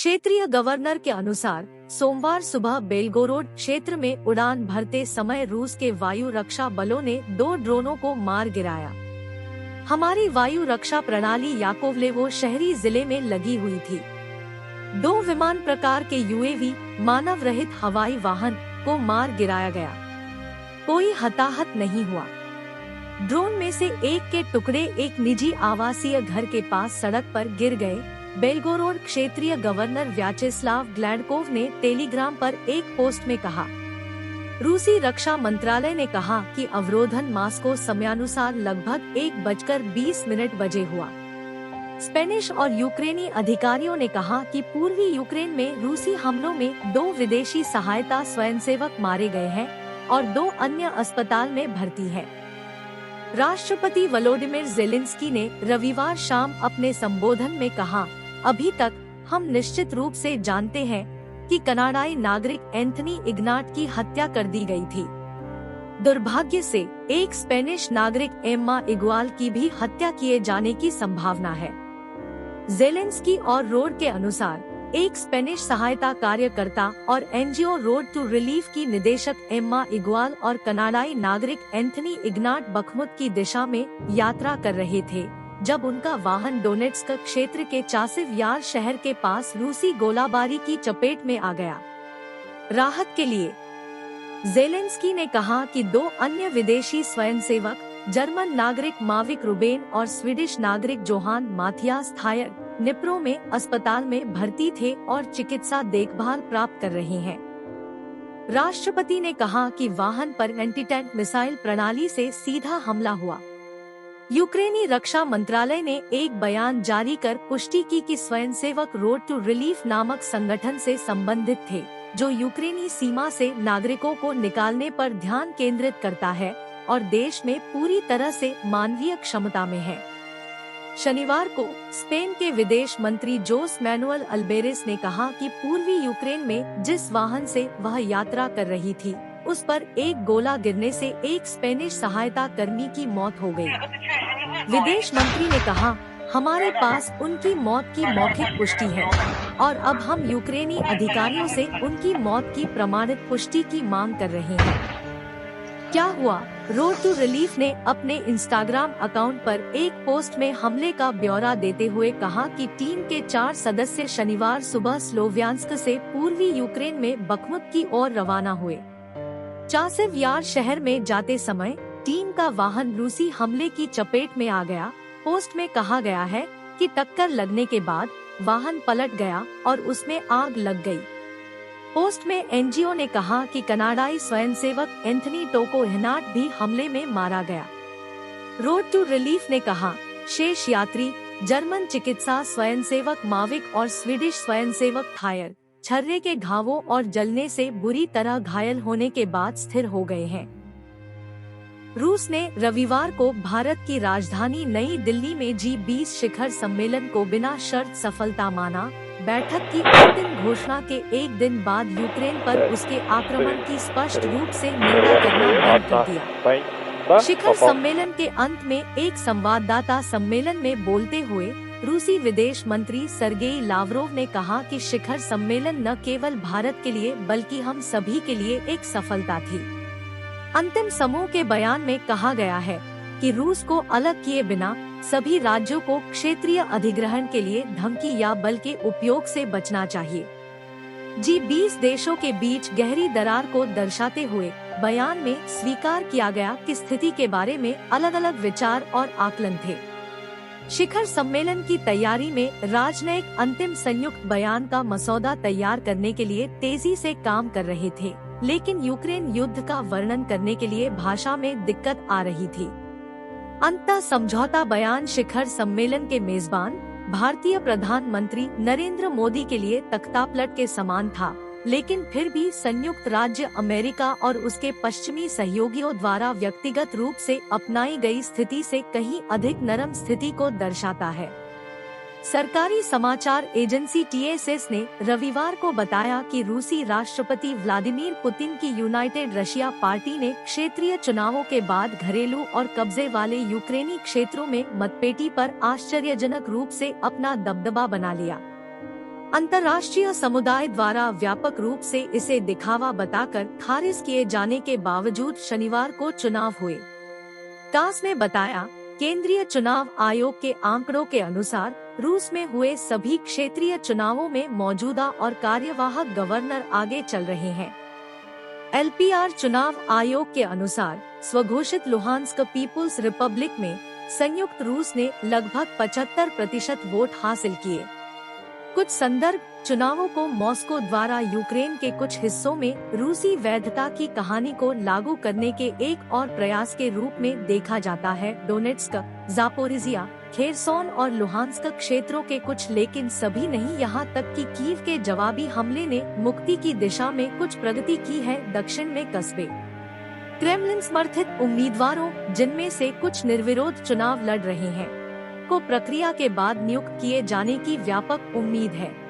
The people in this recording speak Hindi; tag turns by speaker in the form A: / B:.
A: क्षेत्रीय गवर्नर के अनुसार सोमवार सुबह बेलगोरोड क्षेत्र में उड़ान भरते समय रूस के वायु रक्षा बलों ने 2 ड्रोनों को मार गिराया। हमारी वायु रक्षा प्रणाली याकोवलेवो शहरी जिले में लगी हुई थी। 2 विमान प्रकार के यूएवी मानव रहित हवाई वाहन को मार गिराया गया। कोई हताहत नहीं हुआ। ड्रोन में से एक के टुकड़े एक निजी आवासीय घर के पास सड़क पर गिर गए। बेलगोरोड क्षेत्रीय गवर्नर व्याचेस्लाव ग्लैडकोव ने टेलीग्राम पर एक पोस्ट में कहा। रूसी रक्षा मंत्रालय ने कहा कि अवरोधन मास्को समयानुसार लगभग 1:20 बजे हुआ। स्पेनिश और यूक्रेनी अधिकारियों ने कहा कि पूर्वी यूक्रेन में रूसी हमलों में 2 विदेशी सहायता स्वयंसेवक मारे गए हैं और 2 अन्य अस्पताल में भर्ती है। राष्ट्रपति वोलोडिमिर ज़ेलेंस्की ने रविवार शाम अपने संबोधन में कहा, अभी तक हम निश्चित रूप से जानते हैं कि कनाडाई नागरिक एंथनी इग्नाट की हत्या कर दी गई थी। दुर्भाग्य से एक स्पेनिश नागरिक एम्मा इग्वाल की भी हत्या किए जाने की संभावना है। ज़ेलेंस्की और रोड के अनुसार एक स्पेनिश सहायता कार्यकर्ता और एनजीओ रोड टू रिलीफ की निदेशक एम्मा इग्वाल और कनाडाई नागरिक एंथनी इग्नाट बखमुत की दिशा में यात्रा कर रहे थे जब उनका वाहन डोनेट्स्क क्षेत्र के चासिव यार शहर के पास रूसी गोलाबारी की चपेट में आ गया। राहत के लिए ज़ेलेंस्की ने कहा कि 2 अन्य विदेशी स्वयंसेवक जर्मन नागरिक माविक रुबेन और स्वीडिश नागरिक जोहान माथियास थायर निप्रो में अस्पताल में भर्ती थे और चिकित्सा देखभाल प्राप्त कर रहे हैं। राष्ट्रपति ने कहा कि वाहन पर एंटी-टैंक मिसाइल प्रणाली से सीधा हमला हुआ। यूक्रेनी रक्षा मंत्रालय ने एक बयान जारी कर पुष्टि की कि स्वयंसेवक रोड टू रिलीफ नामक संगठन से संबंधित थे, जो यूक्रेनी सीमा से नागरिकों को निकालने पर ध्यान केंद्रित करता है और देश में पूरी तरह से मानवीय क्षमता में है। शनिवार को स्पेन के विदेश मंत्री जोस मैनुअल अल्बेरेस ने कहा कि पूर्वी यूक्रेन में जिस वाहन से वह यात्रा कर रही थी उस पर एक गोला गिरने से एक स्पेनिश सहायता कर्मी की मौत हो गई। विदेश मंत्री ने कहा, हमारे पास उनकी मौत की मौखिक पुष्टि है और अब हम यूक्रेनी अधिकारियों से उनकी मौत की प्रमाणित पुष्टि की मांग कर रहे हैं। क्या हुआ? रोड टू रिलीफ ने अपने इंस्टाग्राम अकाउंट पर एक पोस्ट में हमले का ब्यौरा देते हुए कहा कि टीम के 4 सदस्य शनिवार सुबह स्लोवियांस्क से पूर्वी यूक्रेन में बखमुत की ओर रवाना हुए। चासिव यार शहर में जाते समय टीम का वाहन रूसी हमले की चपेट में आ गया। पोस्ट में कहा गया है कि टक्कर लगने के बाद वाहन पलट गया और उसमें आग लग गई। पोस्ट में एनजीओ ने कहा कि कनाडाई स्वयंसेवक एंथनी टोको इग्नाट भी हमले में मारा गया। रोड टू रिलीफ ने कहा, शेष यात्री जर्मन चिकित्सा स्वयंसेवक माविक और स्वीडिश स्वयंसेवक थायर छर्रे के घावों और जलने से बुरी तरह घायल होने के बाद स्थिर हो गए हैं। रूस ने रविवार को भारत की राजधानी नई दिल्ली में G20 शिखर सम्मेलन को बिना शर्त सफलता माना। बैठक की अंतिम घोषणा के एक दिन बाद यूक्रेन पर उसके आक्रमण की स्पष्ट रूप से निंदा करना बंद कर दिया। शिखर सम्मेलन के अंत में एक संवाददाता सम्मेलन में बोलते हुए रूसी विदेश मंत्री सर्गेई लावरोव ने कहा कि शिखर सम्मेलन न केवल भारत के लिए बल्कि हम सभी के लिए एक सफलता थी। अंतिम समूह के बयान में कहा गया है कि रूस को अलग किए बिना सभी राज्यों को क्षेत्रीय अधिग्रहण के लिए धमकी या बल के उपयोग से बचना चाहिए। G20 देशों के बीच गहरी दरार को दर्शाते हुए बयान में स्वीकार किया गया कि स्थिति के बारे में अलग-अलग विचार और आकलन थे। शिखर सम्मेलन की तैयारी में राजनयिक अंतिम संयुक्त बयान का मसौदा तैयार करने के लिए तेजी से काम कर रहे थे, लेकिन यूक्रेन युद्ध का वर्णन करने के लिए भाषा में दिक्कत आ रही थी। अंततः समझौता बयान शिखर सम्मेलन के मेजबान भारतीय प्रधानमंत्री नरेंद्र मोदी के लिए तख्तापलट के समान था, लेकिन फिर भी संयुक्त राज्य अमेरिका और उसके पश्चिमी सहयोगियों द्वारा व्यक्तिगत रूप से अपनाई गई स्थिति से कहीं अधिक नरम स्थिति को दर्शाता है। सरकारी समाचार एजेंसी TASS ने रविवार को बताया कि रूसी राष्ट्रपति व्लादिमीर पुतिन की यूनाइटेड रशिया पार्टी ने क्षेत्रीय चुनावों के बाद घरेलू और कब्जे वाले यूक्रेनी क्षेत्रों में मतपेटी पर आश्चर्यजनक रूप से अपना दबदबा बना लिया। अंतर्राष्ट्रीय समुदाय द्वारा व्यापक रूप से इसे दिखावा बताकर खारिज किए जाने के बावजूद शनिवार को चुनाव हुए। टास ने बताया, केंद्रीय चुनाव आयोग के आंकड़ों के अनुसार रूस में हुए सभी क्षेत्रीय चुनावों में मौजूदा और कार्यवाहक गवर्नर आगे चल रहे हैं। एलपीआर चुनाव आयोग के अनुसार स्वघोषित लुहांस्क पीपुल्स रिपब्लिक में संयुक्त रूस ने लगभग 75% वोट हासिल किए। कुछ संदर्भ चुनावों को मॉस्को द्वारा यूक्रेन के कुछ हिस्सों में रूसी वैधता की कहानी को लागू करने के एक और प्रयास के रूप में देखा जाता है। डोनेट्स्क, जापोरिजिया, खेरसोन और लुहांस्क क्षेत्रों के कुछ, लेकिन सभी नहीं। यहाँ तक कि कीव के जवाबी हमले ने मुक्ति की दिशा में कुछ प्रगति की है। दक्षिण में कस्बे क्रेमलिन समर्थित उम्मीदवारों, जिनमें से कुछ निर्विरोध चुनाव लड़ रहे हैं, को प्रक्रिया के बाद नियुक्त किए जाने की व्यापक उम्मीद है।